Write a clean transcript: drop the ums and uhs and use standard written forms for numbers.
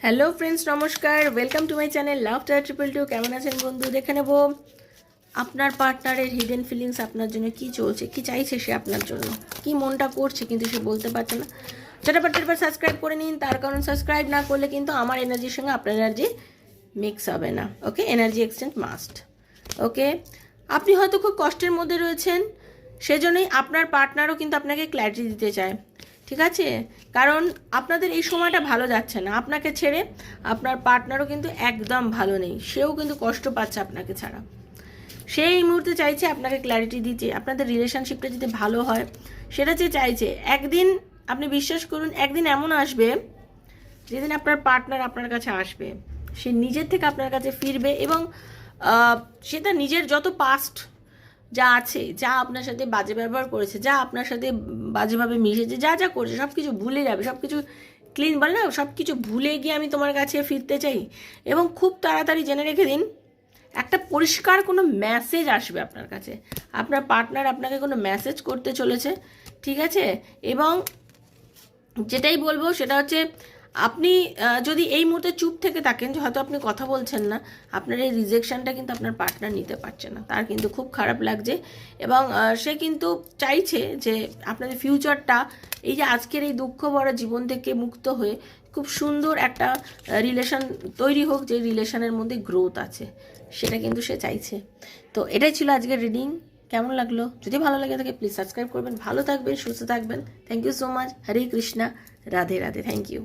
Hello friends, নমস্কার। Welcome to my channel লাভটার 222। কেমন আছেন বন্ধু? দেখে নেব আপনার পার্টনারের হিডেন ফিলিংস আপনার জন্য কি চলছে, কি চাইছে সে আপনার জন্য, কি মনটা করছে কিন্তু সে বলতে পারছে না। ঝটাপট সাবস্ক্রাইব করে নিন, তার কারণ সাবস্ক্রাইব না করলে কিন্তু আমার এনার্জির সঙ্গে আপনার এনার্জি মিক্স হবে না। ওকে, এনার্জি এক্সচেঞ্জ মাস্ট। ওকে, আপনি হয়তো খুব কষ্টের মধ্যে রয়েছেন, সেজন্যই আপনার পার্টনারও কিন্তু আপনাকে ক্ল্যারিটি দিতে চায়। ঠিক আছে, কারণ আপনাদের এই সময়টা ভালো যাচ্ছে না, আপনাকে ছেড়ে আপনার পার্টনারও কিন্তু একদম ভালো নেই, সেও কিন্তু কষ্ট পাচ্ছে আপনাকে ছাড়া। সেই মুহূর্তে চাইছে আপনাকে ক্ল্যারিটি দিতে, আপনাদের রিলেশনশিপটা যদি ভালো হয় সেটা যে চাইছে। একদিন আপনি বিশ্বাস করুন, একদিন এমন আসবে যেদিন আপনার পার্টনার আপনার কাছে আসবে, সে নিজের থেকে আপনার কাছে ফিরবে এবং সেটা নিজের যত পাস্ট যা আছে, যা আপনার সাথে বাজে ব্যবহার করেছে, যা আপনার সাথে বাজেভাবে মিশেছে, যা যা করেছে সব কিছু ভুলে যাবে, সব কিছু ক্লিন বলে না, সব কিছু ভুলে গিয়ে আমি তোমার কাছে ফিরতে চাই। এবং খুব তাড়াতাড়ি জেনে রেখে দিন, একটা পরিষ্কার কোনো মেসেজ আসবে আপনার কাছে, আপনার পার্টনার আপনাকে কোনো মেসেজ করতে চলেছে। ঠিক আছে, এবং যেটাই বলবো সেটা হচ্ছে, আপনি যদি এই মুহূর্তে চুপ থেকে থাকেন, যে হয়তো আপনি কথা বলছেন না, আপনার এই রিজেকশনটা কিন্তু আপনার পার্টনার নিতে পারছে না, তার কিন্তু খুব খারাপ লাগছে। এবং সে কিন্তু চাইছে যে আপনাদের ফিউচারটা, এই যে আজকের এই দুঃখ ভরা জীবন থেকে মুক্ত হয়ে খুব সুন্দর একটা রিলেশন তৈরি হোক, যে রিলেশনের মধ্যে গ্রোথ আছে, সেটা কিন্তু সে চাইছে। তো এটাই ছিল আজকের রিডিং। কেমন লাগলো? যদি ভালো লাগে থাকে প্লিজ সাবস্ক্রাইব করবেন। ভালো থাকবেন, সুস্থ থাকবেন। Thank you so much. Hare Krishna, Radhe Radhe. Thank you.